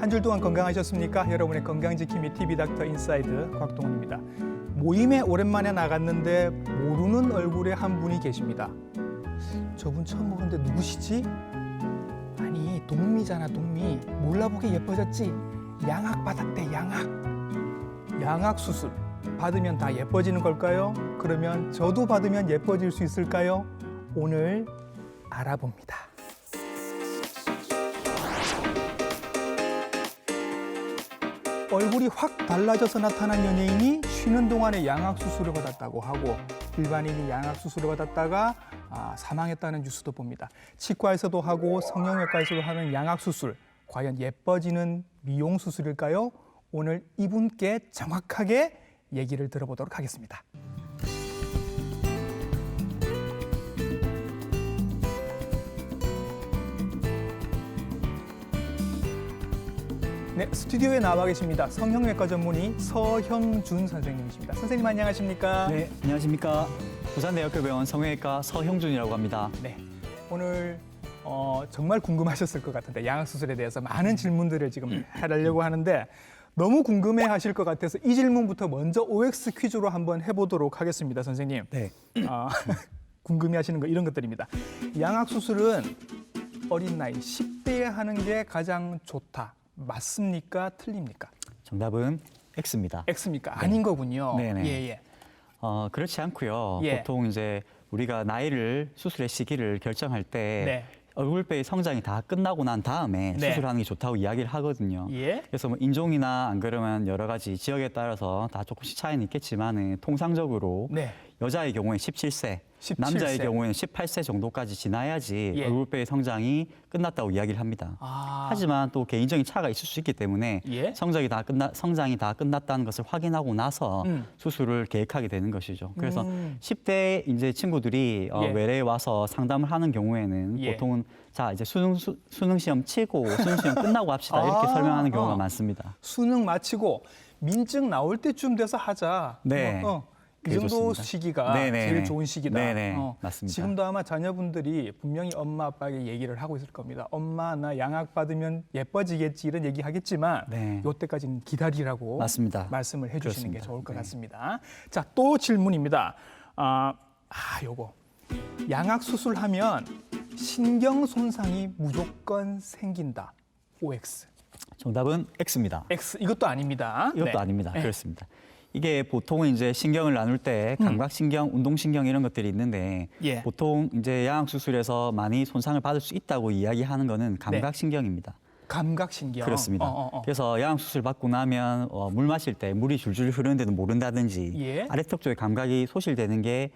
한 주 동안 건강하셨습니까? 여러분의 건강지킴이 TV 닥터 인사이드 곽동원입니다. 모임에 오랜만에 나갔는데 모르는 얼굴의 한 분이 계십니다. 저분 처음 보는데 누구시지? 아니 동미잖아 동미. 몰라보게 예뻐졌지? 양악 받았대 양악. 양악 수술 받으면 다 예뻐지는 걸까요? 그러면 저도 받으면 예뻐질 수 있을까요? 오늘 알아봅니다. 얼굴이 확 달라져서 나타난 연예인이 쉬는 동안에 양악 수술을 받았다고 하고 일반인이 양악 수술을 받았다가 사망했다는 뉴스도 봅니다. 치과에서도 하고 성형외과에서도 하는 양악 수술, 과연 예뻐지는 미용 수술일까요? 오늘 이분께 정확하게 얘기를 들어보도록 하겠습니다. 네, 스튜디오에 나와 계십니다. 성형외과 전문의 서형준 선생님이십니다. 선생님 안녕하십니까? 네, 안녕하십니까. 부산대학교병원 성형외과 서형준이라고 합니다. 네, 오늘 정말 궁금하셨을 것 같은데 양악 수술에 대해서 많은 질문들을 지금 해달라고 하는데 너무 궁금해하실 것 같아서 이 질문부터 먼저 OX 퀴즈로 한번 해보도록 하겠습니다, 선생님. 네. 궁금해하시는 거 이런 것들입니다. 양악 수술은 어린 나이 10대에 하는 게 가장 좋다. 맞습니까? 틀립니까? 정답은 X입니다. X입니까? 네. 아닌 거군요. 네네. 예. 그렇지 않고요. 예. 보통 이제 우리가 나이를 수술의 시기를 결정할 때 네. 얼굴뼈의 성장이 다 끝나고 난 다음에 네. 수술하는 게 좋다고 이야기를 하거든요. 예. 그래서 뭐 인종이나 안 그러면 여러 가지 지역에 따라서 다 조금씩 차이는 있겠지만은 통상적으로 네. 여자의 경우에 17세, 17세. 남자의 경우에는 18세 정도까지 지나야지 예. 얼굴뼈의 성장이 끝났다고 이야기를 합니다. 하지만 또 개인적인 차가 있을 수 있기 때문에 예. 성장이 다 끝났다는 것을 확인하고 나서 수술을 계획하게 되는 것이죠. 그래서 10대 이제 친구들이 예. 외래에 와서 상담을 하는 경우에는 예. 보통은 자 이제 수능 시험 치고 수능 시험 끝나고 합시다 이렇게 설명하는 경우가 많습니다. 수능 마치고 민증 나올 때쯤 돼서 하자. 네. 이 정도 좋습니다. 시기가 네네. 제일 좋은 시기다. 네네. 맞습니다. 지금도 아마 자녀분들이 분명히 엄마 아빠에게 얘기를 하고 있을 겁니다. 엄마 나 양악 받으면 예뻐지겠지 이런 얘기 하겠지만 네. 이때까지는 기다리라고 맞습니다. 말씀을 해주시는 게 그렇습니다. 좋을 것 네. 같습니다. 자, 또 질문입니다. 요거 양악 수술하면 신경 손상이 무조건 생긴다. OX. 정답은 X입니다. X 이것도 아닙니다. 이것도 네. 아닙니다. 네. 그렇습니다. 이게 보통은 이제 신경을 나눌 때 감각신경, 운동신경 이런 것들이 있는데 예. 보통 이제 양악 수술에서 많이 손상을 받을 수 있다고 이야기하는 거는 감각신경입니다. 감각신경. 그렇습니다. 그래서 양악 수술 받고 나면 물 마실 때 물이 줄줄 흐르는데도 모른다든지 예. 아래턱 쪽에 감각이 소실되는 게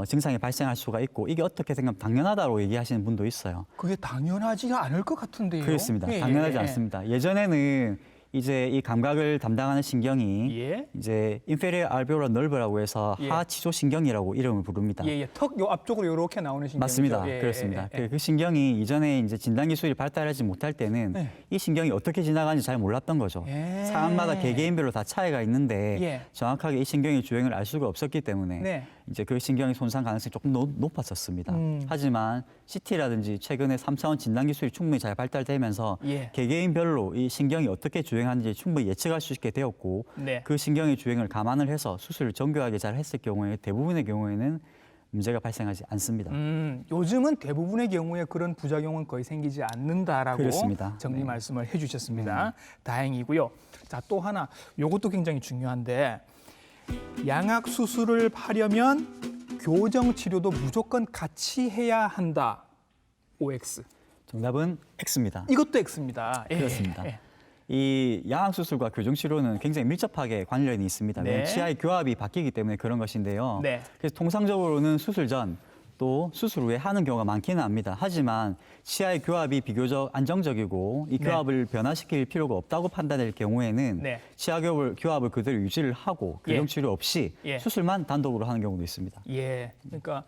증상이 발생할 수가 있고 이게 어떻게 생각하면 당연하다고 얘기하시는 분도 있어요. 그게 당연하지가 않을 것 같은데요. 그렇습니다. 당연하지 않습니다. 예전에는 이제 이 감각을 담당하는 신경이 예. 이제 inferior alveolar nerve라고 해서 예. 하치조 신경이라고 이름을 부릅니다. 예. 턱 요 앞쪽으로 이렇게 나오는 신경이죠. 맞습니다. 예, 그렇습니다. 예. 그 신경이 이전에 이제 진단 기술이 발달하지 못할 때는 네. 이 신경이 어떻게 지나가는지 잘 몰랐던 거죠. 예. 사람마다 개개인별로 다 차이가 있는데 예. 정확하게 이 신경의 주행을 알 수가 없었기 때문에 네. 이제 그 신경의 손상 가능성이 조금 높았었습니다. 하지만 CT라든지 최근에 3차원 진단 기술이 충분히 잘 발달되면서 예. 개개인별로 이 신경이 어떻게 주행하는지 충분히 예측할 수 있게 되었고 네. 그 신경의 주행을 감안을 해서 수술을 정교하게 잘 했을 경우에 대부분의 경우에는 문제가 발생하지 않습니다. 요즘은 대부분의 경우에 그런 부작용은 거의 생기지 않는다라고 그렇습니다. 정리 네. 말씀을 해주셨습니다. 다행이고요. 자, 또 하나, 요것도 굉장히 중요한데 양악 수술을 하려면 교정 치료도 무조건 같이 해야 한다. OX. 정답은 X입니다. 이것도 X입니다. 예, 그렇습니다. 예. 이 양악 수술과 교정 치료는 굉장히 밀접하게 관련이 있습니다. 네. 치아의 교합이 바뀌기 때문에 그런 것인데요. 네. 그래서 통상적으로는 수술 전 또 수술 후에 하는 경우가 많기는 합니다. 하지만 치아의 교합이 비교적 안정적이고 이 네. 교합을 변화시킬 필요가 없다고 판단될 경우에는 네. 치아 교합을 그대로 유지를 하고 교정 치료 없이 예. 수술만 단독으로 하는 경우도 있습니다. 예. 그러니까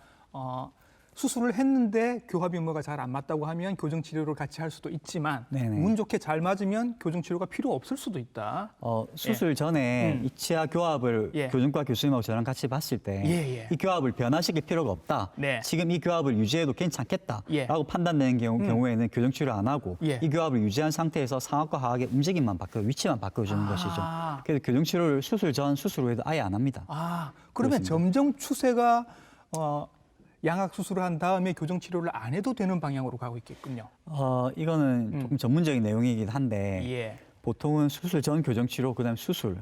수술을 했는데 교합 유무가 잘 안 맞다고 하면 교정 치료를 같이 할 수도 있지만 네네. 운 좋게 잘 맞으면 교정 치료가 필요 없을 수도 있다. 수술 전에 이 치아 교합을 예. 교정과 교수님하고 저랑 같이 봤을 때 이 예, 예. 교합을 변화시킬 필요가 없다. 네. 지금 이 교합을 유지해도 괜찮겠다라고 예. 판단되는 경우에는 교정 치료 안 하고 예. 이 교합을 유지한 상태에서 상악과 하악의 움직임만 위치만 바꿔주는 것이죠. 그래서 교정 치료를 수술 전, 수술 후에도 아예 안 합니다. 그러면 그렇습니다. 점점 추세가 양악 수술을 한 다음에 교정 치료를 안 해도 되는 방향으로 가고 있겠군요. 이거는 조금 전문적인 내용이긴 한데 예. 보통은 수술 전 교정 치료, 그다음 수술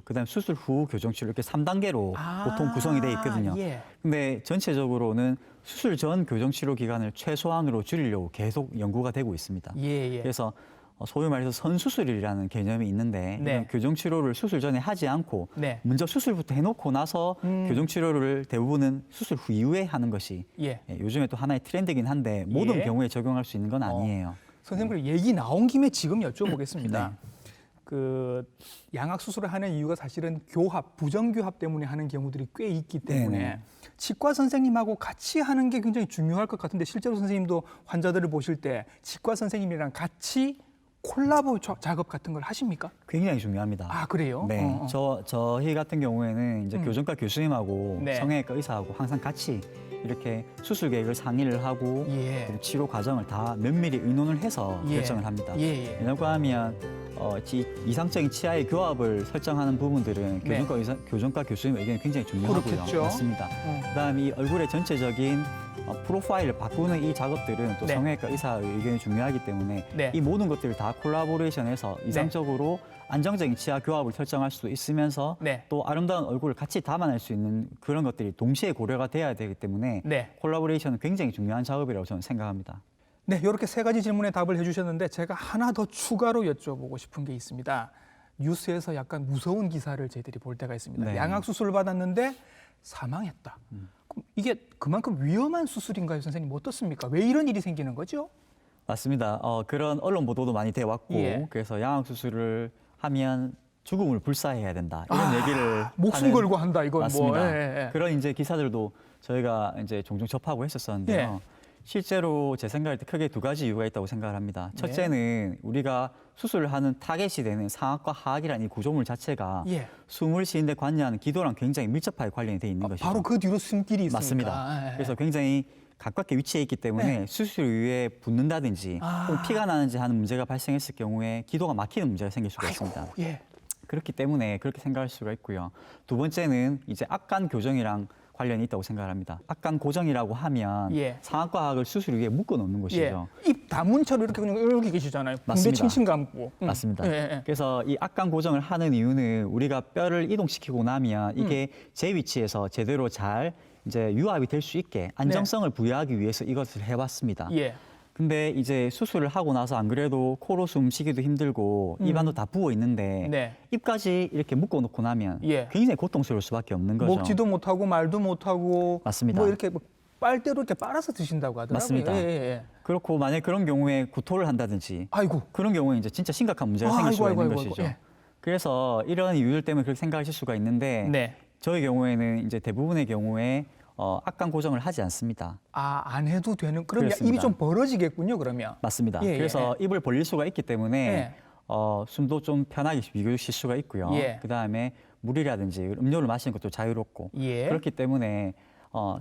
후 교정 치료 이렇게 3단계로 보통 구성이 돼 있거든요. 예. 근데 전체적으로는 수술 전 교정 치료 기간을 최소한으로 줄이려고 계속 연구가 되고 있습니다. 예. 그래서 소위 말해서 선수술이라는 개념이 있는데 네. 이런 교정 치료를 수술 전에 하지 않고 네. 먼저 수술부터 해놓고 나서 교정 치료를 대부분은 수술 후 이후에 하는 것이 예. 요즘에 또 하나의 트렌드긴 한데 모든 예. 경우에 적용할 수 있는 건 아니에요. 선생님, 그리고 얘기 나온 김에 지금 여쭤보겠습니다. 네. 그 양악 수술을 하는 이유가 사실은 교합, 부정교합 때문에 하는 경우들이 꽤 있기 때문에 네네. 치과 선생님하고 같이 하는 게 굉장히 중요할 것 같은데 실제로 선생님도 환자들을 보실 때 치과 선생님이랑 같이 콜라보 작업 같은 걸 하십니까? 굉장히 중요합니다. 그래요? 네, 저희 같은 경우에는 이제 교정과 교수님하고 네. 성형외과 의사하고 항상 같이 이렇게 수술 계획을 상의를 하고 예. 그리고 치료 과정을 다 면밀히 의논을 해서 예. 결정을 합니다. 예. 왜냐고 하면 이상적인 치아의 교합을 설정하는 부분들은 네. 교정과 교수님 의견이 굉장히 중요하고요. 그렇겠죠. 맞습니다. 그다음에 이 얼굴의 전체적인 프로파일을 바꾸는 이 작업들은 또 네. 성형외과 의사의 의견이 중요하기 때문에 네. 이 모든 것들을 다 콜라보레이션해서 이상적으로 안정적인 치아 교합을 설정할 수도 있으면서 네. 또 아름다운 얼굴을 같이 담아낼 수 있는 그런 것들이 동시에 고려가 돼야 되기 때문에 네. 콜라보레이션은 굉장히 중요한 작업이라고 저는 생각합니다. 네, 이렇게 세 가지 질문에 답을 해주셨는데 제가 하나 더 추가로 여쭤보고 싶은 게 있습니다. 뉴스에서 약간 무서운 기사를 저희들이 볼 때가 있습니다. 네. 양악 수술을 받았는데 사망했다. 그럼 이게 그만큼 위험한 수술인가요, 선생님? 어떻습니까? 왜 이런 일이 생기는 거죠? 맞습니다. 그런 언론 보도도 많이 돼 왔고 예. 그래서 양악 수술을 하면 죽음을 불사해야 된다 이런 얘기를 목숨 하는- 걸고 한다 이건 맞습니다. 뭐. 예. 그런 이제 기사들도 저희가 이제 종종 접하고 했었었는데요. 예. 실제로 제 생각할 때 크게 두 가지 이유가 있다고 생각을 합니다. 네. 첫째는 우리가 수술을 하는 타겟이 되는 상악과 하악이라는 이 구조물 자체가 예. 숨을 쉬는데 관여하는 기도랑 굉장히 밀접하게 관련이 돼 있는 것이죠. 바로 그 뒤로 숨길이 있으니까. 맞습니다. 예. 그래서 굉장히 가깝게 위치해 있기 때문에 수술 이후에 붓는다든지 혹은 피가 나는지 하는 문제가 발생했을 경우에 기도가 막히는 문제가 생길 수가 있습니다. 예. 그렇기 때문에 그렇게 생각할 수가 있고요. 두 번째는 이제 악간 교정이랑 관련이 있다고 생각을 합니다. 악간 고정이라고 하면 예. 상악과 하악을 수술 위에 묶어 놓는 예. 것이죠. 입 다문처럼 이렇게 그냥 여기 계시잖아요. 붕대 맞습니다. 칭칭 감고. 맞습니다. 예. 그래서 이 악간 고정을 하는 이유는 우리가 뼈를 이동시키고 나면 이게 제 위치에서 제대로 잘 이제 유압이 될 수 있게 안정성을 부여하기 위해서 이것을 해왔습니다. 예. 근데 이제 수술을 하고 나서 안 그래도 코로 숨쉬기도 힘들고 입안도 다 부어 있는데 네. 입까지 이렇게 묶어 놓고 나면 예. 굉장히 고통스러울 수밖에 없는 거죠. 먹지도 못하고 말도 못하고. 맞습니다. 뭐 이렇게 뭐 빨대로 이렇게 빨아서 드신다고 하더라고요. 맞습니다. 예. 그렇고 만약 그런 경우에 구토를 한다든지 아이고. 그런 경우에 이제 진짜 심각한 문제가 생길 아이고, 수가 아이고, 있는 아이고, 것이죠. 예. 그래서 이런 이유들 때문에 그렇게 생각하실 수가 있는데 네. 저희 경우에는 이제 대부분의 경우에 악간 고정을 하지 않습니다. 안 해도 되는. 그럼 그렇습니다. 입이 좀 벌어지겠군요, 그러면. 맞습니다. 예, 그래서 입을 벌릴 수가 있기 때문에 예. 숨도 좀 편하게 비교쉴 수가 있고요. 예. 그다음에 물이라든지 음료를 마시는 것도 자유롭고 예. 그렇기 때문에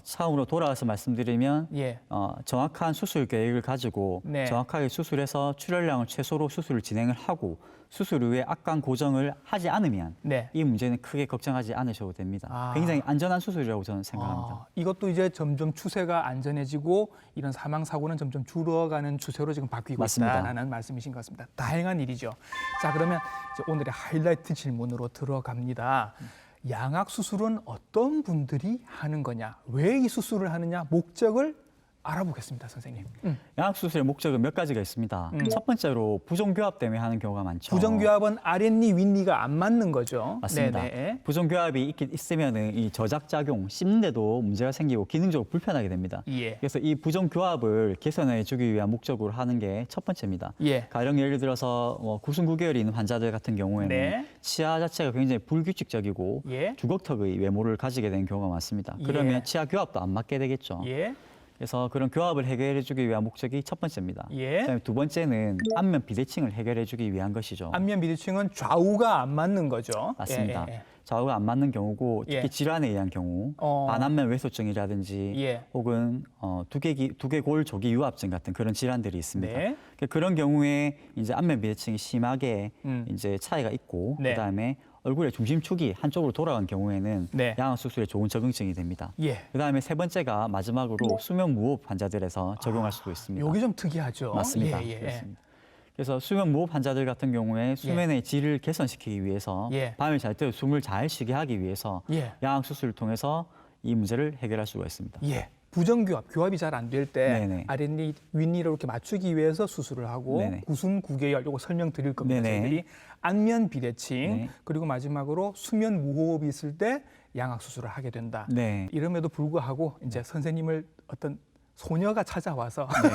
처음으로 돌아와서 말씀드리면 예. 정확한 수술 계획을 가지고 네. 정확하게 수술해서 출혈량을 최소로 수술을 진행을 하고 수술 후에 악간 고정을 하지 않으면 네. 이 문제는 크게 걱정하지 않으셔도 됩니다. 굉장히 안전한 수술이라고 저는 생각합니다. 이것도 이제 점점 추세가 안전해지고 이런 사망 사고는 점점 줄어가는 추세로 지금 바뀌고 맞습니다. 있다라는 말씀이신 것 같습니다. 다행한 일이죠. 자, 그러면 이제 오늘의 하이라이트 질문으로 들어갑니다. 양악 수술은 어떤 분들이 하는 거냐? 왜 이 수술을 하느냐? 목적을 알아보겠습니다, 선생님. 양악 수술의 목적은 몇 가지가 있습니다. 첫 번째로 부정교합 때문에 하는 경우가 많죠. 부정교합은 아랫니 윗니가 안 맞는 거죠. 맞습니다. 네네. 부정교합이 있으면은 이 저작작용, 씹는데도 문제가 생기고 기능적으로 불편하게 됩니다. 예. 그래서 이 부정교합을 개선해 주기 위한 목적으로 하는 게 첫 번째입니다. 예. 가령 예를 들어서 구순구결이 있는 환자들 같은 경우에는 네. 치아 자체가 굉장히 불규칙적이고 예. 주걱턱의 외모를 가지게 되는 경우가 많습니다. 그러면 예. 치아 교합도 안 맞게 되겠죠. 예. 그래서 그런 교합을 해결해주기 위한 목적이 첫 번째입니다. 예. 그다음에 두 번째는 안면 비대칭을 해결해주기 위한 것이죠. 안면 비대칭은 좌우가 안 맞는 거죠. 맞습니다. 예, 예, 예. 좌우가 안 맞는 경우고 특히 예. 질환에 의한 경우 반안면 외소증이라든지 예. 혹은 두개골 조기 유압증 같은 그런 질환들이 있습니다. 네. 그런 경우에 이제 안면 비대칭이 심하게 음. 이제 차이가 있고 네. 그다음에 얼굴의 중심축이 한쪽으로 돌아간 경우에는 네. 양악 수술에 좋은 적응증이 됩니다. 예. 그다음에 세 번째가 마지막으로 수면 무호흡 환자들에서 적용할 수도 있습니다. 여기 좀 특이하죠. 맞습니다. 예, 예, 예. 그렇습니다. 그래서 수면 무호흡 환자들 같은 경우에 수면의 질을 개선시키기 위해서 예. 밤에 잘 때 숨을 잘 쉬게 하기 위해서 예. 양악 수술을 통해서 이 문제를 해결할 수가 있습니다. 예. 부정교합, 교합이 잘 안 될 때 네네. 아랫니, 윗니를 이렇게 맞추기 위해서 수술을 하고 네네. 구순 구개열 요거 설명드릴 겁니다. 네네. 저희들이 안면 비대칭 네. 그리고 마지막으로 수면 무호흡이 있을 때 양악 수술을 하게 된다. 네. 이름에도 불구하고 이제 선생님을 어떤 소녀가 찾아와서 네.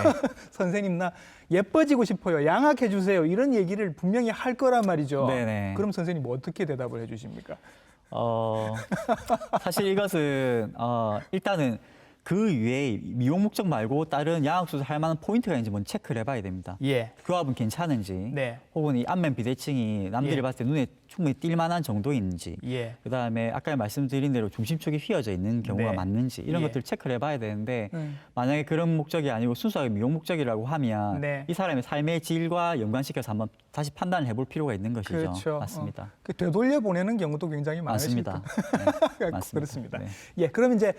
선생님 나 예뻐지고 싶어요. 양악해 주세요. 이런 얘기를 분명히 할 거란 말이죠. 네네. 그럼 선생님 어떻게 대답을 해 주십니까? 사실 이것은 일단은 그 외에 미용 목적 말고 다른 양악 수술 할 만한 포인트가 있는지 먼저 체크를 해봐야 됩니다. 예. 교합은 괜찮은지, 네. 혹은 이 안면 비대칭이 남들이 예. 봤을 때 눈에 충분히 띌 만한 정도인지, 예. 그다음에 아까 말씀드린 대로 중심축이 휘어져 있는 경우가 네. 맞는지 이런 예. 것들을 체크를 해봐야 되는데 음. 만약에 그런 목적이 아니고 순수하게 미용 목적이라고 하면 네. 이 사람의 삶의 질과 연관시켜서 한번 다시 판단을 해볼 필요가 있는 것이죠. 그렇죠. 맞습니다. 되돌려 보내는 경우도 굉장히 많으실 맞습니다. 네. 맞습니다. 그렇습니다. 네. 예, 그럼 이제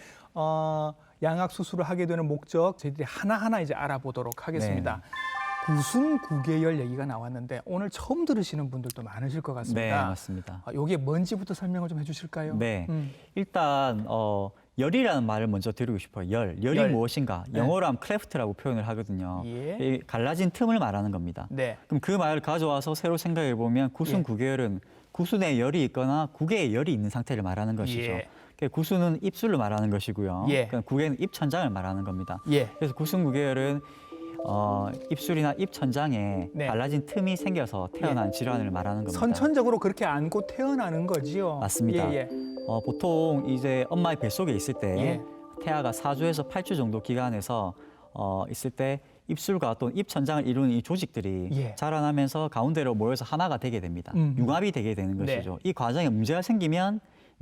양악 수술을 하게 되는 목적 저희들이 하나하나 이제 알아보도록 하겠습니다. 구순 구개열 얘기가 나왔는데 오늘 처음 들으시는 분들도 많으실 것 네, 같습니다. 맞습니다. 이게 뭔지부터 설명을 좀 해주실까요? 네. 일단 열이라는 말을 먼저 드리고 싶어요. 열이 열. 무엇인가? 네. 영어로 하면 크래프트라고 표현을 하거든요. 예. 이 갈라진 틈을 말하는 겁니다. 네. 그럼 그 말을 가져와서 새로 생각해 보면 구순 예. 구개열은 구순에 열이 있거나 구개에 열이 있는 상태를 말하는 것이죠. 예. 그러니까 구순은 입술을 말하는 것이고요. 예. 그러니까 구개는 입천장을 말하는 겁니다. 예. 그래서 구순 구개열은 입술이나 입천장에 네. 갈라진 틈이 생겨서 태어난 질환을 말하는 겁니다. 선천적으로 그렇게 안고 태어나는 거지요. 맞습니다. 예, 예. 보통 이제 엄마의 뱃속에 있을 때 예. 태아가 4주에서 8주 정도 기간에서 있을 때 입술과 또 입천장을 이루는 이 조직들이 예. 자라나면서 가운데로 모여서 하나가 되게 됩니다. 음. 융합이 되게 되는 네. 것이죠. 이 과정에 문제가 생기면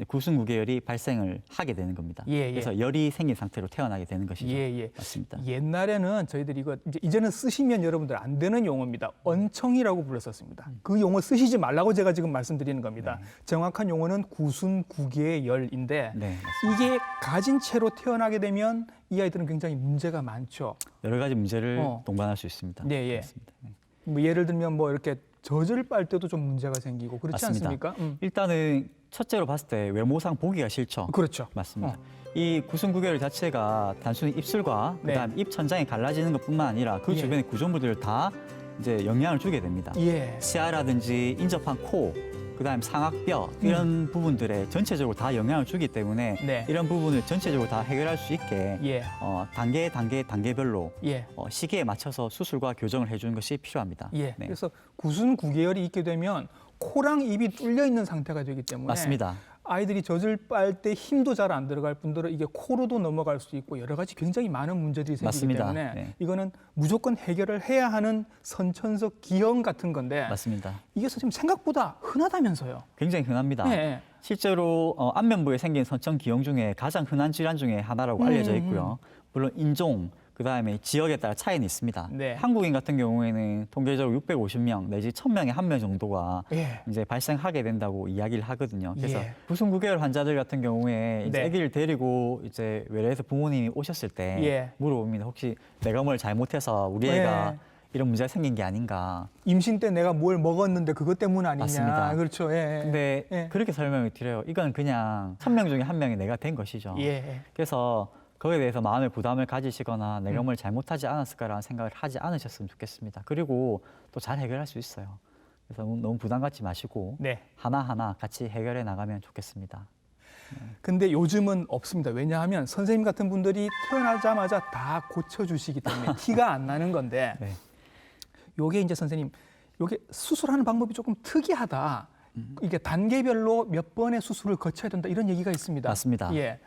구순구개열이 발생을 하게 되는 겁니다. 예, 예. 그래서 열이 생긴 상태로 태어나게 되는 것이죠. 예, 예. 맞습니다. 옛날에는 저희들이 이거 이제는 쓰시면 여러분들 안 되는 용어입니다. 언청이라고 불렀었습니다. 그 용어 쓰시지 말라고 제가 지금 말씀드리는 겁니다. 정확한 용어는 구순구개열인데 네, 맞습니다. 이게 가진 채로 태어나게 되면 이 아이들은 굉장히 문제가 많죠. 여러 가지 문제를 어. 동반할 수 있습니다. 네, 예. 맞습니다. 네. 뭐 예를 들면 뭐 이렇게 젖을 빨 때도 좀 문제가 생기고 그렇지 맞습니다. 않습니까? 일단은 첫째로 봤을 때 외모상 보기가 싫죠. 그렇죠. 맞습니다. 이 구순구개열 자체가 단순히 입술과 네. 그다음 입천장이 갈라지는 것뿐만 아니라 그 예. 주변의 구조물들을 다 이제 영향을 주게 됩니다. 예. 치아라든지 인접한 코, 그다음 상악뼈 이런 부분들에 전체적으로 다 영향을 주기 때문에 네. 이런 부분을 전체적으로 다 해결할 수 있게 예. 단계별로 예. 시기에 맞춰서 수술과 교정을 해주는 것이 필요합니다. 예. 네. 그래서 구순구개열이 있게 되면 코랑 입이 뚫려 있는 상태가 되기 때문에 맞습니다. 아이들이 젖을 빨 때 힘도 잘 안 들어갈 뿐더러 이게 코로도 넘어갈 수 있고 여러 가지 굉장히 많은 문제들이 생기기 맞습니다. 때문에 네. 이거는 무조건 해결을 해야 하는 선천적 기형 같은 건데 맞습니다. 이게 선생님 생각보다 흔하다면서요. 굉장히 흔합니다. 네. 실제로 안면부에 생긴 선천 기형 중에 가장 흔한 질환 중에 하나라고 알려져 있고요. 물론 인종, 그다음에 지역에 따라 차이는 있습니다. 네. 한국인 같은 경우에는 통계적으로 650명 내지 1000명에 1명 정도가 예. 이제 발생하게 된다고 이야기를 하거든요. 그래서 예. 구순구개열 환자들 같은 경우에 이제 네. 아기를 데리고 이제 외래에서 부모님이 오셨을 때 예. 물어봅니다. 혹시 내가 뭘 잘못해서 우리 애가 이런 문제가 생긴 게 아닌가. 임신 때 내가 뭘 먹었는데 그것 때문 아니냐. 맞습니다. 그렇죠. 예. 근데 예. 그렇게 설명을 드려요. 이건 그냥 1000명 중에 1명이 내가 된 것이죠. 예. 그래서 거기에 대해서 마음의 부담을 가지시거나 내가 뭘 잘못하지 않았을까라는 생각을 하지 않으셨으면 좋겠습니다. 그리고 또 잘 해결할 수 있어요. 그래서 너무 부담 갖지 마시고 네. 하나하나 같이 해결해 나가면 좋겠습니다. 근데 요즘은 없습니다. 왜냐하면 선생님 같은 분들이 태어나자마자 다 고쳐주시기 때문에 티가 안 나는 건데 네. 요게 이제 선생님 요게 수술하는 방법이 조금 특이하다. 이게 단계별로 몇 번의 수술을 거쳐야 된다 이런 얘기가 있습니다. 맞습니다. 예.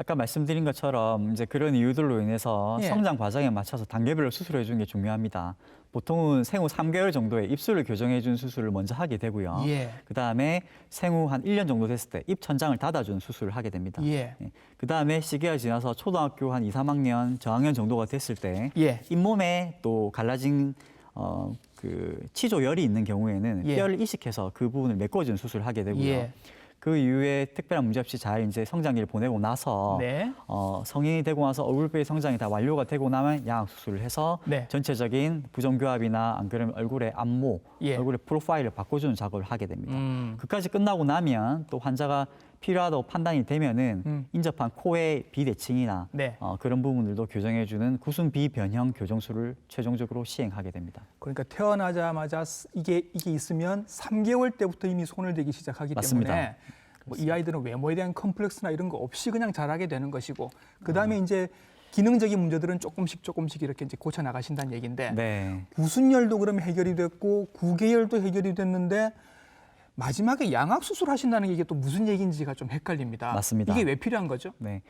아까 말씀드린 것처럼 이제 그런 이유들로 인해서 예. 성장 과정에 맞춰서 단계별로 수술해 주는 게 중요합니다. 보통은 생후 3개월 정도에 입술을 교정해 준 수술을 먼저 하게 되고요. 예. 그다음에 생후 한 1년 정도 됐을 때 입 천장을 닫아준 수술을 하게 됩니다. 예. 그다음에 시기가 지나서 초등학교 한 2, 3학년 저학년 정도가 됐을 때 예. 잇몸에 또 갈라진 그 치조열이 있는 경우에는 예. 뼈를 이식해서 그 부분을 메꿔준 수술을 하게 되고요. 예. 그 이후에 특별한 문제 없이 잘 이제 성장기를 보내고 나서 네. 성인이 되고 나서 얼굴뼈의 성장이 다 완료가 되고 나면 양악 수술을 해서 네. 전체적인 부정교합이나 안 그러면 얼굴의 안모, 예. 얼굴의 프로파일을 바꿔주는 작업을 하게 됩니다. 음. 그까지 끝나고 나면 또 환자가 필요하다고 판단이 되면은 인접한 코의 비대칭이나 네. 그런 부분들도 교정해주는 구순 비변형 교정술을 최종적으로 시행하게 됩니다. 그러니까 태어나자마자 이게 있으면 3개월 때부터 이미 손을 대기 시작하기 맞습니다. 때문에 뭐 이 아이들은 외모에 대한 컴플렉스나 이런 거 없이 그냥 자라게 되는 것이고 그다음에 이제 기능적인 문제들은 조금씩 이렇게 이제 고쳐 나가신다는 얘기인데 네. 구순열도 그러면 해결이 됐고 구개열도 해결이 됐는데 마지막에 양악 수술하신다는 게 이게 또 무슨 얘기인지가 좀 헷갈립니다. 맞습니다. 이게 왜 필요한 거죠? 네.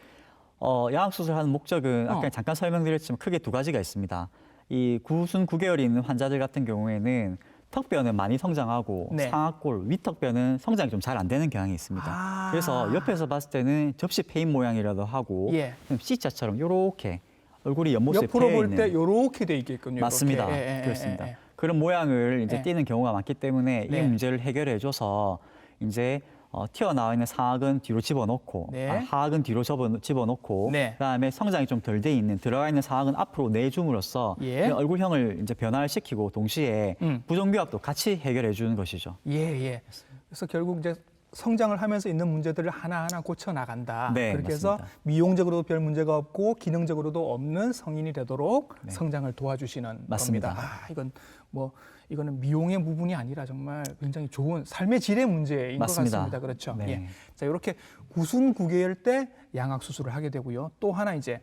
양악 수술하는 목적은 아까 어. 잠깐 설명드렸지만 크게 두 가지가 있습니다. 이 구순 9개월이 있는 환자들 같은 경우에는 턱뼈는 많이 성장하고 네. 상악골, 위턱뼈는 성장이 좀 잘 안 되는 경향이 있습니다. 아. 그래서 옆에서 봤을 때는 접시 페인 모양이라도 하고 예. C자처럼 이렇게 얼굴이 옆모습에 옆으로 패여 볼 있는 때 이렇게 돼 있겠군요. 맞습니다. 이렇게. 예, 그렇습니다. 예. 그런 모양을 이제 예. 띠는 경우가 많기 때문에 네. 이 문제를 해결해줘서 이제 튀어나와 있는 상악은 뒤로 집어넣고 네. 하악은 뒤로 집어넣고 네. 그다음에 성장이 좀 덜 돼 있는 들어가 있는 상악은 앞으로 내줌으로써 예. 이 얼굴형을 이제 변화를 시키고 동시에 부정교합도 같이 해결해 주는 것이죠. 예. 그래서 결국 이제 성장을 하면서 있는 문제들을 하나하나 고쳐 나간다. 네, 그렇게 해서 맞습니다. 미용적으로도 별 문제가 없고 기능적으로도 없는 성인이 되도록 네. 성장을 도와주시는 맞습니다. 겁니다. 이거는 미용의 부분이 아니라 정말 굉장히 좋은 삶의 질의 문제인 맞습니다. 것 같습니다. 그렇죠. 네. 예. 자, 이렇게 구순 9개월 때 양악 수술을 하게 되고요. 또 하나 이제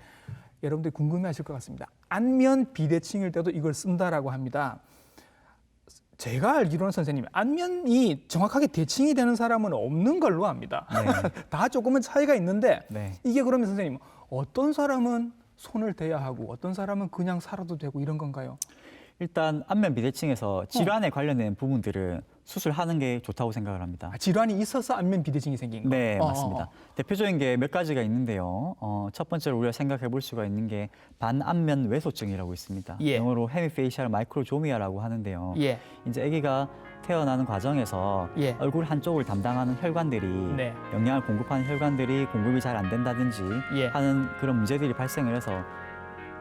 여러분들이 궁금해하실 것 같습니다. 안면 비대칭일 때도 이걸 쓴다라고 합니다. 제가 알기로는 선생님 안면이 정확하게 대칭이 되는 사람은 없는 걸로 압니다. 네. 다 조금은 차이가 있는데 네. 이게 그러면 선생님 어떤 사람은 손을 대야 하고 어떤 사람은 그냥 살아도 되고 이런 건가요? 일단 안면 비대칭에서 질환에 관련된 부분들은 수술하는 게 좋다고 생각을 합니다. 질환이 있어서 안면 비대칭이 생긴 거. 네, 맞습니다. 대표적인 게 몇 가지가 있는데요. 첫 번째로 우리가 생각해 볼 수가 있는 게 반안면 외소증이라고 있습니다. 예. 영어로 헤미페이셜 마이크로조미아라고 하는데요. 예. 이제 아기가 태어나는 과정에서 예. 얼굴 한쪽을 담당하는 혈관들이 네. 영양을 공급하는 혈관들이 공급이 잘 안 된다든지 예. 하는 그런 문제들이 발생을 해서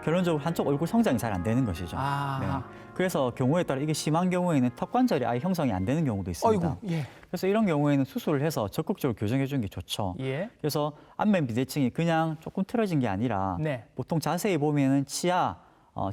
결론적으로 한쪽 얼굴 성장이 잘 안 되는 것이죠. 아. 네. 그래서 경우에 따라 이게 심한 경우에는 턱 관절이 아예 형성이 안 되는 경우도 있습니다. 아이고. 예. 그래서 이런 경우에는 수술을 해서 적극적으로 교정해 주는 게 좋죠. 예. 그래서 안면 비대칭이 그냥 조금 틀어진 게 아니라 네. 보통 자세히 보면은 치아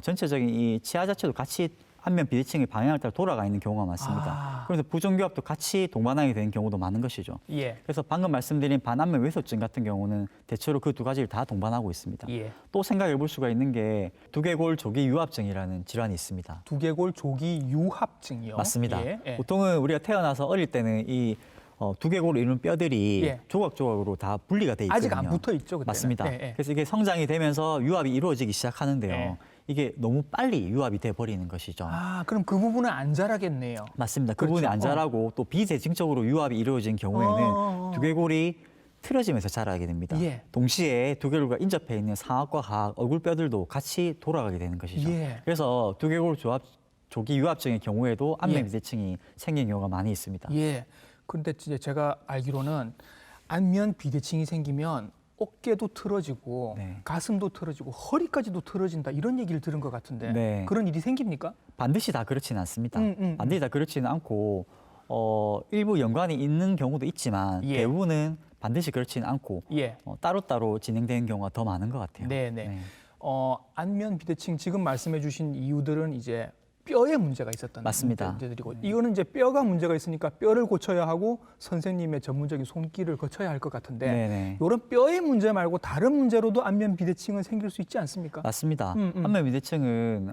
전체적인 이 치아 자체도 같이 안면 비대칭의 방향을 따라 돌아가 있는 경우가 많습니다. 아. 그래서 부정교합도 같이 동반하게 되는 경우도 많은 것이죠. 예. 그래서 방금 말씀드린 반안면 외소증 같은 경우는 대체로 그 두 가지를 다 동반하고 있습니다. 예. 또 생각해 볼 수가 있는 게 두개골 조기 유합증이라는 질환이 있습니다. 두개골 조기 유합증이요. 맞습니다. 예. 예. 보통은 우리가 태어나서 어릴 때는 이 두개골을 이루는 뼈들이 예. 조각조각으로 다 분리가 돼 있거든요. 아직 안 붙어 있죠, 그때는. 맞습니다. 예, 예. 그래서 이게 성장이 되면서 유합이 이루어지기 시작하는데요. 예. 이게 너무 빨리 유합이 돼 버리는 것이죠. 아, 그럼 그 부분은 안 자라겠네요. 맞습니다. 그 그렇죠. 부분이 안 자라고 또 비대칭적으로 유합이 이루어진 경우에는 어. 두개골이 틀어지면서 자라게 됩니다. 예. 동시에 두개골과 인접해 있는 상악과 하악, 얼굴뼈들도 같이 돌아가게 되는 것이죠. 예. 그래서 두개골 조기 유합증의 경우에도 안면 예. 비대칭이 생긴 경우가 많이 있습니다. 예. 그런데 진짜 제가 알기로는 안면 비대칭이 생기면 어깨도 틀어지고 네. 가슴도 틀어지고 허리까지도 틀어진다 이런 얘기를 들은 것 같은데 네. 그런 일이 생깁니까? 반드시 다 그렇지는 않습니다. 반드시 다 그렇지는 않고 일부 연관이 있는 경우도 있지만 예. 대부분은 반드시 그렇지는 않고 예. 따로따로 진행되는 경우가 더 많은 것 같아요. 네네. 안면 비대칭 지금 말씀해 주신 이유들은 이제 뼈에 문제가 있었던 맞습니다. 문제들이고 이거는 이제 뼈가 문제가 있으니까 뼈를 고쳐야 하고 선생님의 전문적인 손길을 거쳐야 할 것 같은데 네네. 이런 뼈의 문제 말고 다른 문제로도 안면 비대칭은 생길 수 있지 않습니까? 맞습니다. 안면 비대칭은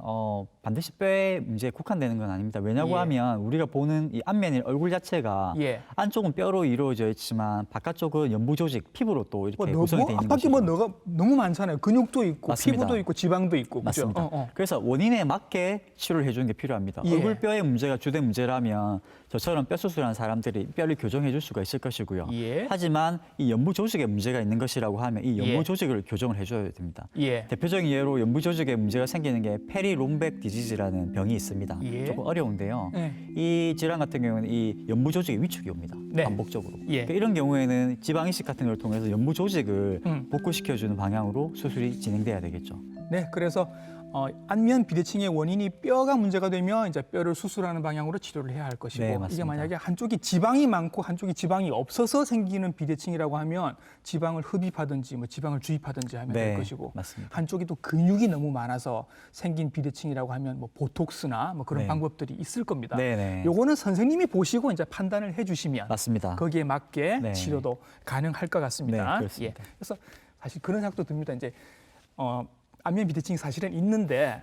반드시 뼈에 문제에 국한되는 건 아닙니다. 왜냐고 예. 하면 우리가 보는 이 안면의 얼굴 자체가 예. 안쪽은 뼈로 이루어져 있지만 바깥쪽은 연부 조직, 피부로 또 이렇게 구성이 되어 있는 앞바퀴 것이죠. 너가 너무 많잖아요. 근육도 있고 맞습니다. 피부도 있고 지방도 있고 그죠? 맞습니다. 그래서 원인에 맞게 치료를 해주는 게 필요합니다. 예. 얼굴 뼈의 문제가 주된 문제라면 저처럼 뼈 수술하는 사람들이 뼈를 교정해 줄 수가 있을 것이고요. 예. 하지만 이 연부 조직에 문제가 있는 것이라고 하면 이 연부 예. 조직을 교정을 해줘야 됩니다. 예. 대표적인 예로 연부 조직에 문제가 생기는 게 페리롬백 디지즈라는 병이 있습니다. 예. 조금 어려운데요. 예. 이 질환 같은 경우는 이 연부 조직의 위축이 옵니다. 네. 반복적으로. 예. 그러니까 이런 경우에는 지방 이식 같은 걸 통해서 연부 조직을 음. 복구시켜주는 방향으로 수술이 진행돼야 되겠죠. 네, 그래서 안면 비대칭의 원인이 뼈가 문제가 되면 이제 뼈를 수술하는 방향으로 치료를 해야 할 것이고 네, 맞습니다. 이게 만약에 한쪽이 지방이 많고 한쪽이 지방이 없어서 생기는 비대칭이라고 하면 지방을 흡입하든지 뭐 지방을 주입하든지 하면 될 네, 것이고 맞습니다. 한쪽이 또 근육이 너무 많아서 생긴 비대칭이라고 하면 뭐 보톡스나 뭐 그런 네. 방법들이 있을 겁니다. 네네. 요거는 선생님이 보시고 이제 판단을 해주시면 맞습니다. 거기에 맞게 네. 치료도 가능할 것 같습니다. 네, 그렇습니다. 그래서 사실 그런 생각도 듭니다. 이제 안면 비대칭이 사실은 있는데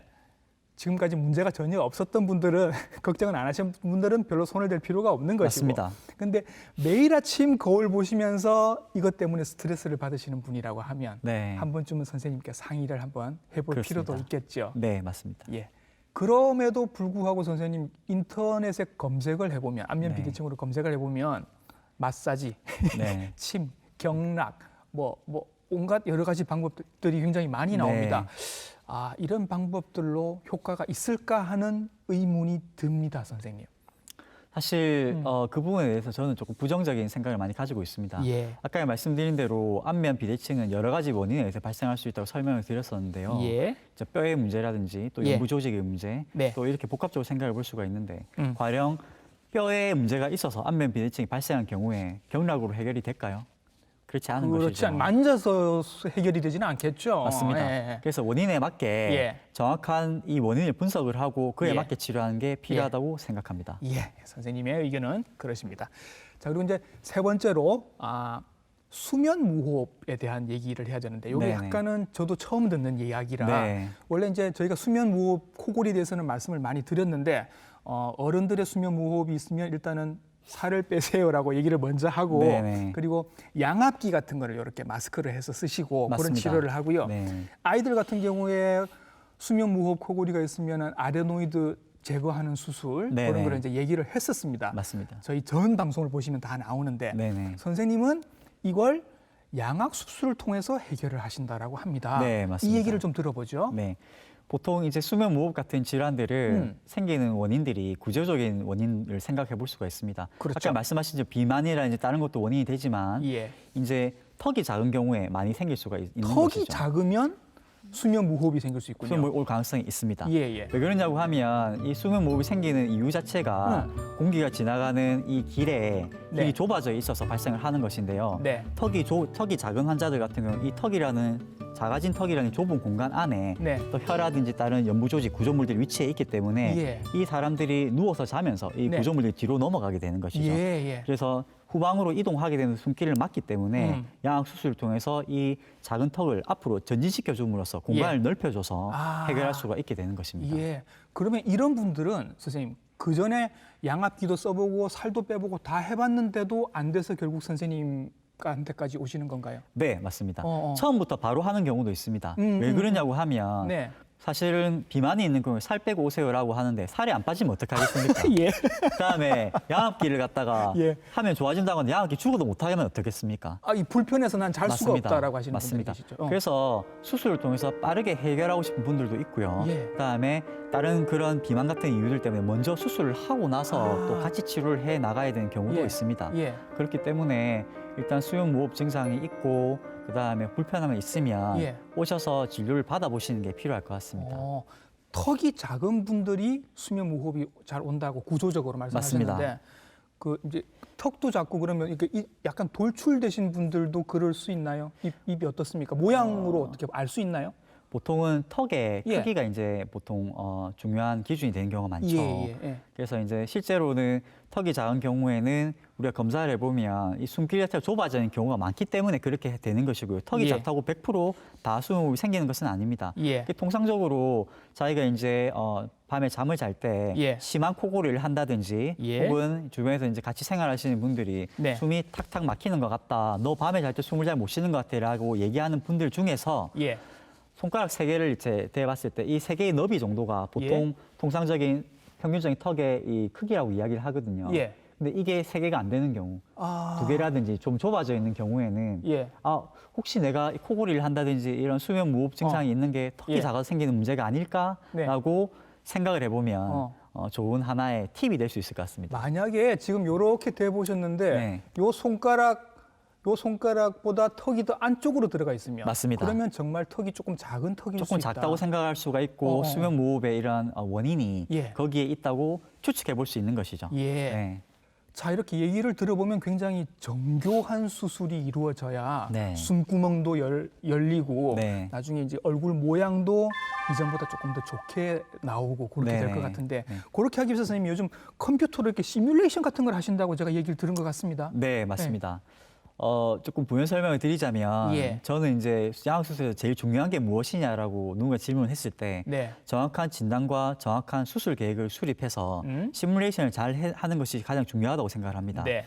지금까지 문제가 전혀 없었던 분들은 걱정은 안 하신 분들은 별로 손을 댈 필요가 없는 것이고. 맞습니다. 근데 매일 아침 거울 보시면서 이것 때문에 스트레스를 받으시는 분이라고 하면 네. 한 번쯤은 선생님께 상의를 한번 해볼 그렇습니다. 필요도 있겠죠. 네, 맞습니다. 예. 그럼에도 불구하고 선생님 인터넷에 검색을 해보면 안면 네. 비대칭으로 검색을 해보면 마사지, 네. 침, 경락, 뭐 온갖 여러 가지 방법들이 굉장히 많이 나옵니다. 아, 이런 방법들로 효과가 있을까 하는 의문이 듭니다, 선생님. 사실 그 부분에 대해서 저는 조금 부정적인 생각을 많이 가지고 있습니다. 예. 아까 말씀드린 대로 안면 비대칭은 여러 가지 원인에 의해서 발생할 수 있다고 설명을 드렸었는데요. 예. 이제 뼈의 문제라든지 또 예. 연부 조직의 문제, 네. 또 이렇게 복합적으로 생각해 볼 수가 있는데 음. 과연 뼈에 문제가 있어서 안면 비대칭이 발생한 경우에 경락으로 해결이 될까요? 그렇지 않은 그렇지 것이죠. 만져서 해결이 되지는 않겠죠. 맞습니다. 예. 그래서 원인에 맞게 예. 정확한 이 원인을 분석을 하고 그에 예. 맞게 치료하는 게 필요하다고 생각합니다. 예, 선생님의 의견은 그러십니다. 자, 그리고 이제 세 번째로 수면 무호흡에 대한 얘기를 해야 되는데 이게 네네. 약간은 저도 처음 듣는 이야기라 네. 원래 이제 저희가 수면 무호흡 코골이에 대해서는 말씀을 많이 드렸는데 어른들의 수면 무호흡이 있으면 일단은 살을 빼세요라고 얘기를 먼저 하고 네네. 그리고 양압기 같은 거를 이렇게 마스크를 해서 쓰시고 그런 맞습니다. 치료를 하고요. 네. 아이들 같은 경우에 수면 무호흡 코골이가 있으면 아데노이드 제거하는 수술 네네. 그런 걸 이제 얘기를 했었습니다. 맞습니다. 저희 전 방송을 보시면 다 나오는데 네네. 선생님은 이걸 양악 수술을 통해서 해결을 하신다라고 합니다. 네, 맞습니다. 이 얘기를 좀 들어보죠. 네. 보통 이제 수면 무호흡 같은 질환들을 생기는 원인들이 구조적인 원인을 생각해 볼 수가 있습니다. 그렇죠. 아까 말씀하신 비만이라든지 다른 것도 원인이 되지만 예. 이제 턱이 작은 경우에 많이 생길 수가 있는 턱이 것이죠. 작으면 수면 무호흡이 생길 수 있군요. 수면 무호흡 올 가능성이 있습니다. 예, 예. 왜 그러냐고 하면 이 수면 무호흡이 생기는 이유 자체가 공기가 지나가는 이 길에 네. 길이 좁아져 있어서 발생을 하는 것인데요. 네. 턱이 작은 환자들 같은 경우는 이 턱이라는 작아진 턱이라는 좁은 공간 안에 네. 또 혀라든지 다른 연부 조직 구조물들이 위치해 있기 때문에 예. 이 사람들이 누워서 자면서 이 네. 구조물들이 뒤로 넘어가게 되는 것이죠. 예, 예. 그래서 후방으로 이동하게 되는 숨길을 막기 때문에 음. 양악 수술을 통해서 이 작은 턱을 앞으로 전진시켜 줌으로써 공간을 넓혀줘서 아. 해결할 수가 있게 되는 것입니다. 예. 그러면 이런 분들은 선생님 그 전에 양압기도 써보고 살도 빼보고 다 해봤는데도 안 돼서 결국 선생님한테까지 오시는 건가요? 네, 맞습니다. 어. 처음부터 바로 하는 경우도 있습니다. 왜 그러냐고 하면 네. 사실은 비만이 있는 경우에 살 빼고 오세요라고 하는데 살이 안 빠지면 어떡하겠습니까? 예. 그다음에 양압기를 갖다가 예. 하면 좋아진다고 하는데 양압기 죽어도 못하게 하면 어떻겠습니까? 이 불편해서 난 잘 수가 맞습니다. 없다라고 하시는 맞습니다. 분들 계시죠. 그래서 수술을 통해서 빠르게 해결하고 싶은 분들도 있고요. 예. 그다음에 다른 그런 비만 같은 이유들 때문에 먼저 수술을 하고 나서 아. 또 같이 치료를 해 나가야 되는 경우도 예. 있습니다. 예. 그렇기 때문에 일단 수면 무호흡 증상이 있고 그다음에 불편함이 있으면 예. 오셔서 진료를 받아보시는 게 필요할 것 같습니다. 턱이 작은 분들이 수면 무호흡이 잘 온다고 구조적으로 말씀하셨는데 맞습니다. 그 이제 턱도 작고 그러면 이게 약간 돌출되신 분들도 그럴 수 있나요? 입이 어떻습니까? 모양으로 어떻게 알 수 있나요? 보통은 턱의 예. 크기가 이제 보통 중요한 기준이 되는 경우가 많죠. 그래서 이제 실제로는 턱이 작은 경우에는 우리가 검사를 해보면 이 숨길 자체가 좁아지는 경우가 많기 때문에 그렇게 되는 것이고요. 턱이 예. 작다고 100% 다 수면무호흡이 생기는 것은 아닙니다. 예. 통상적으로 자기가 이제 밤에 잠을 잘 때 예. 심한 코골이를 한다든지 예. 혹은 주변에서 이제 같이 생활하시는 분들이 네. 숨이 탁탁 막히는 것 같다. 너 밤에 잘 때 숨을 잘 못 쉬는 것 같아라고 얘기하는 분들 중에서 예. 손가락 세 개를 이제 대봤을 때 이 세 개의 너비 정도가 보통 통상적인 평균적인 턱의 이 크기라고 이야기를 하거든요. 예. 근데 이게 세 개가 안 되는 경우, 아. 2개라든지 좀 좁아져 있는 경우에는 예. 혹시 내가 코골이를 한다든지 이런 수면 무호흡 증상이 있는 게 턱이 예. 작아서 생기는 문제가 아닐까라고 생각을 해보면 좋은 하나의 팁이 될 수 있을 것 같습니다. 만약에 지금 요렇게 대 보셨는데 네. 요 손가락보다 턱이 더 안쪽으로 들어가 있으면 맞습니다. 그러면 정말 턱이 조금 작은 턱일 수 조금 있다. 작다고 생각할 수가 있고 수면 무호흡의 이런 원인이 예. 거기에 있다고 추측해 볼 수 있는 것이죠. 예. 네. 자, 이렇게 얘기를 들어보면 굉장히 정교한 수술이 이루어져야 네. 숨구멍도 열리고 네. 나중에 이제 얼굴 모양도 이전보다 조금 더 좋게 나오고 그렇게 네. 될 것 같은데 네. 그렇게 하기 위해서 선생님이 요즘 컴퓨터로 이렇게 시뮬레이션 같은 걸 하신다고 제가 얘기를 들은 것 같습니다. 네, 맞습니다. 조금 부연 설명을 드리자면 예. 저는 이제 양악수술에서 제일 중요한 게 무엇이냐라고 누군가 질문을 했을 때 네. 정확한 진단과 정확한 수술 계획을 수립해서 시뮬레이션을 잘 하는 것이 가장 중요하다고 생각을 합니다. 네.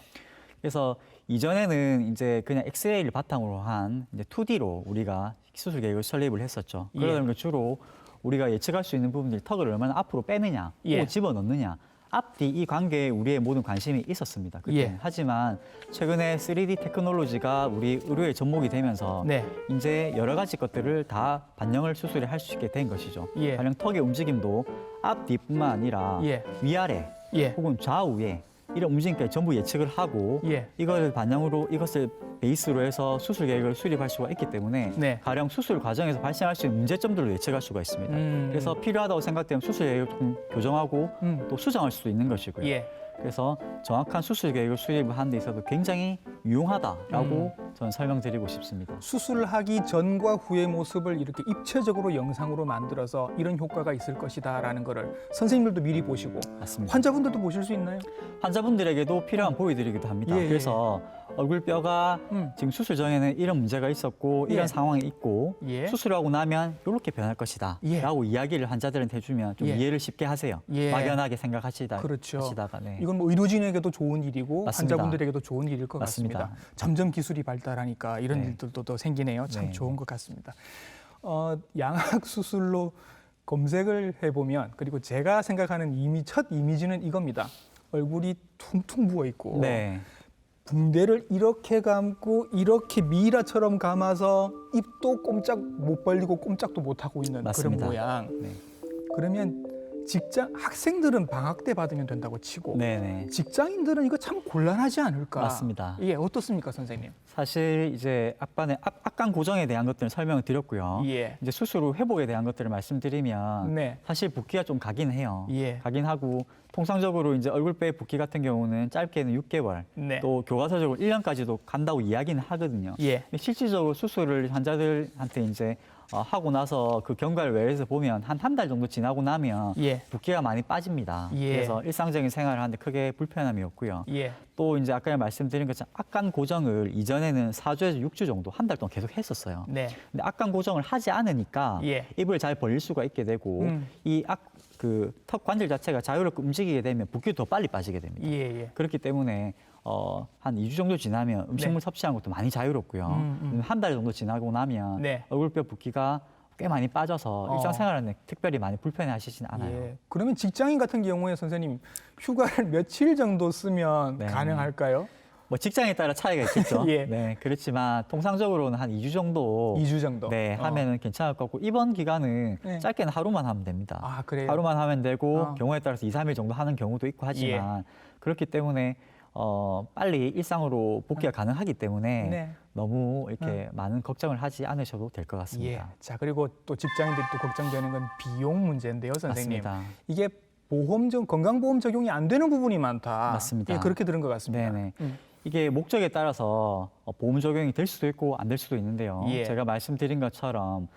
그래서 이전에는 이제 그냥 엑스레이를 바탕으로 한 이제 2D로 우리가 수술 계획을 설립을 했었죠. 예. 그러다 보니까 주로 우리가 예측할 수 있는 부분들이 턱을 얼마나 앞으로 빼느냐, 예. 혹은 집어넣느냐, 앞뒤 이 관계에 우리의 모든 관심이 있었습니다. 그때. 예. 하지만 최근에 3D 테크놀로지가 우리 의료에 접목이 되면서 네. 이제 여러 가지 것들을 다 반영을 수술을 할 수 있게 된 것이죠. 예. 가령 턱의 움직임도 앞뒤뿐만 아니라 예. 위아래 예. 혹은 좌우에 이런 움직임까지 전부 예측을 하고 예. 이걸 반영으로 이것을 베이스로 해서 수술 계획을 수립할 수가 있기 때문에 네. 가령 수술 과정에서 발생할 수 있는 문제점들을 예측할 수가 있습니다. 그래서 필요하다고 생각되면 수술 계획을 좀 교정하고 또 수정할 수도 있는 것이고요. 예. 그래서 정확한 수술 계획을 수립을 하는 데 있어서 굉장히 유용하다라고 저는 설명드리고 싶습니다. 수술을 하기 전과 후의 모습을 이렇게 입체적으로 영상으로 만들어서 이런 효과가 있을 것이다라는 거를 선생님들도 미리 보시고 맞습니다. 환자분들도 보실 수 있나요? 환자분들에게도 필요한 보여드리기도 합니다. 예, 예. 그래서 얼굴뼈가 음. 지금 수술 전에는 이런 문제가 있었고 예. 이런 상황이 있고 예. 수술하고 나면 이렇게 변할 것이다 예. 라고 이야기를 환자들한테 해주면 좀 예. 이해를 쉽게 하세요. 예. 막연하게 생각하시다가 그렇죠. 네. 이건 뭐 의료진에게도 좋은 일이고 맞습니다. 환자분들에게도 좋은 일일 것 맞습니다. 같습니다. 점점 기술이 발달하니까 이런 네. 일들도 더 생기네요. 참 네. 좋은 것 같습니다. 양악 수술로 검색을 해보면 그리고 제가 생각하는 첫 이미지는 이겁니다. 얼굴이 퉁퉁 부어 있고 네. 붕대를 이렇게 감고 이렇게 미라처럼 감아서 입도 꼼짝 못 벌리고 꼼짝도 못 하고 있는 맞습니다. 그런 모양. 네. 그러면 학생들은 방학 때 받으면 된다고 치고 네네. 직장인들은 이거 참 곤란하지 않을까? 맞습니다. 예, 어떻습니까, 선생님? 사실 이제 악관 고정에 대한 것들은 설명을 드렸고요. 예. 이제 수술 후 회복에 대한 것들을 말씀드리면 네. 사실 붓기가 좀 가긴 해요. 예. 가긴 하고 통상적으로 이제 얼굴뼈의 붓기 같은 경우는 짧게는 6개월, 네. 또 교과서적으로 1년까지도 간다고 이야기는 하거든요. 예. 근데 실질적으로 수술을 환자들한테 이제 하고 나서 그 경과를 외래에서 보면 한 달 정도 지나고 나면 예. 붓기가 많이 빠집니다. 예. 그래서 일상적인 생활을 하는데 크게 불편함이 없고요. 예. 또 이제 아까 말씀드린 것처럼 악관 고정을 이전에는 4주에서 6주 정도 한 달 동안 계속 했었어요. 네. 근데 악관 고정을 하지 않으니까 예. 입을 잘 벌릴 수가 있게 되고 그 턱 관절 자체가 자유롭게 움직이게 되면 붓기도 더 빨리 빠지게 됩니다. 예. 예. 그렇기 때문에 한 2주 정도 지나면 음식물 네. 섭취하는 것도 많이 자유롭고요. 한 달 정도 지나고 나면 네. 얼굴뼈 붓기가 꽤 많이 빠져서 일상생활하는 특별히 많이 불편해하시진 않아요. 예. 그러면 직장인 같은 경우에 선생님 휴가를 며칠 정도 쓰면 네. 가능할까요? 뭐 직장에 따라 차이가 있겠죠. 예. 네, 그렇지만 통상적으로는 한 2주 정도 2주 정도. 네, 하면은 괜찮을 것 같고 입원 기간은 네. 짧게는 하루만 하면 됩니다. 아, 그래요? 하루만 하면 되고 어. 경우에 따라서 2, 3일 정도 하는 경우도 있고 하지만 그렇기 때문에 빨리 일상으로 복귀가 가능하기 때문에 네. 너무 이렇게 많은 걱정을 하지 않으셔도 될 것 예. 같습니다. 자, 그리고 또 직장인들이 또 걱정되는 건 비용 문제인데요, 선생님. 맞습니다. 이게 건강보험 적용이 안 되는 부분이 많다. 맞습니다. 예, 그렇게 들은 것 같습니다. 네네. 이게 목적에 따라서 보험 적용이 될 수도 있고 안 될 수도 있는데요. 예. 제가 말씀드린 것처럼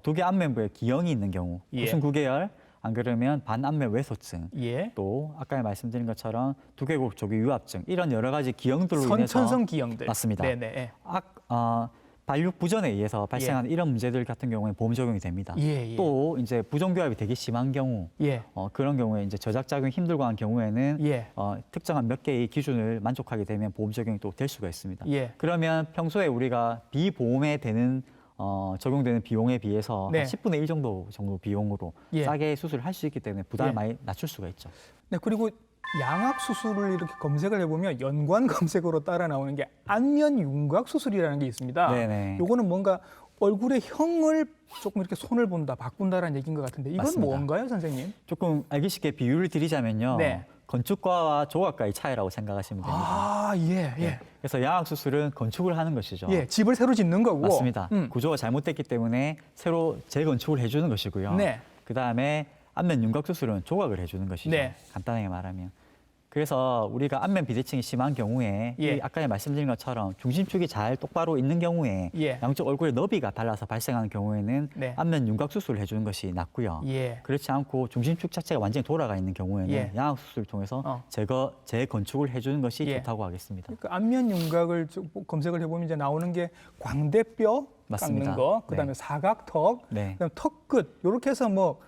두 개 안면부에 기형이 있는 경우, 예. 구순 구개열, 안 그러면 반안면 외소증, 예. 또 아까 말씀드린 것처럼 두개골 조기 유압증 이런 여러 가지 기형들로 인해서 선천성 기형들. 맞습니다. 네네. 예. 발육 부전에 의해서 발생하는 이런 문제들 같은 경우에 보험 적용이 됩니다. 예, 예. 또 이제 부정교합이 되게 심한 경우, 예. 그런 경우에 이제 저작작용이 힘들고 한 경우에는 예. 특정한 몇 개의 기준을 만족하게 되면 보험 적용이 또 될 수가 있습니다. 예. 그러면 평소에 우리가 비보험에 되는 적용되는 비용에 비해서 네. 한 10분의 1 정도 비용으로 예. 싸게 수술을 할 수 있기 때문에 부담을 예. 많이 낮출 수가 있죠. 네, 그리고 양악 수술을 이렇게 검색을 해보면 연관 검색어로 따라 나오는 게 안면 윤곽 수술이라는 게 있습니다. 네네. 요거는 뭔가 얼굴의 형을 조금 이렇게 손을 본다, 바꾼다라는 얘기인 것 같은데 이건 맞습니다. 뭔가요, 선생님? 조금 알기 쉽게 비유를 드리자면요. 네. 건축과와 조각가의 차이라고 생각하시면 됩니다. 아, 예, 예. 네. 그래서 양악 수술은 건축을 하는 것이죠. 예, 집을 새로 짓는 거고. 맞습니다. 구조가 잘못됐기 때문에 새로 재건축을 해주는 것이고요. 네. 그다음에 안면 윤곽 수술은 조각을 해주는 것이죠. 네. 간단하게 말하면. 그래서 우리가 안면 비대칭이 심한 경우에 예. 이 아까 말씀드린 것처럼 중심축이 잘 똑바로 있는 경우에 예. 양쪽 얼굴의 너비가 달라서 발생하는 경우에는 네. 안면 윤곽 수술을 해주는 것이 낫고요. 예. 그렇지 않고 중심축 자체가 완전히 돌아가 있는 경우에는 예. 양악 수술을 통해서 재건축을 해주는 것이 예. 좋다고 하겠습니다. 그러니까 안면 윤곽을 검색을 해보면 이제 나오는 게 광대뼈 맞습니다. 깎는 거, 그다음에 네. 사각턱, 네. 그다음 턱끝 이렇게 해서 뭐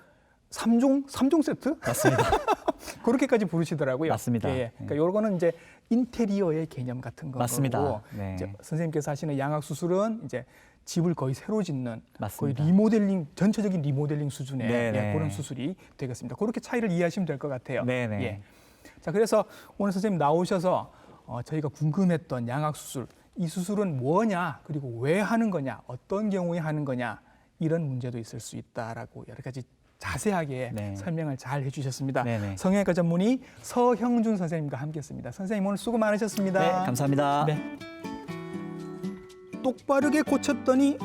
3종 세트? 맞습니다. 그렇게까지 부르시더라고요. 맞습니다. 예. 그러니까 요거는 이제 인테리어의 개념 같은 거고. 맞습니다. 네. 이제 선생님께서 하시는 양악 수술은 이제 집을 거의 새로 짓는 맞습니다. 거의 리모델링, 전체적인 리모델링 수준의 네네. 그런 수술이 되겠습니다. 그렇게 차이를 이해하시면 될 것 같아요. 네네. 예. 자, 그래서 오늘 선생님 나오셔서 저희가 궁금했던 양악 수술, 이 수술은 뭐냐, 그리고 왜 하는 거냐, 어떤 경우에 하는 거냐, 이런 문제도 있을 수 있다라고 여러 가지 자세하게 네. 설명을 잘 해주셨습니다. 네네. 성형외과 전문의 서형준 선생님과 함께했습니다. 선생님 오늘 수고 많으셨습니다. 네, 감사합니다. 네. 똑바르게 고쳤더니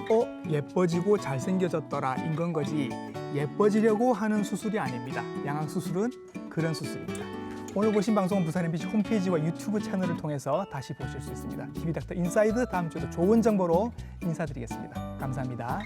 예뻐지고 잘생겨졌더라 인건 거지 예뻐지려고 하는 수술이 아닙니다. 양악 수술은 그런 수술입니다. 오늘 보신 방송은 부산 MBC 홈페이지와 유튜브 채널을 통해서 다시 보실 수 있습니다. TV닥터 인사이드 다음 주도 좋은 정보로 인사드리겠습니다. 감사합니다.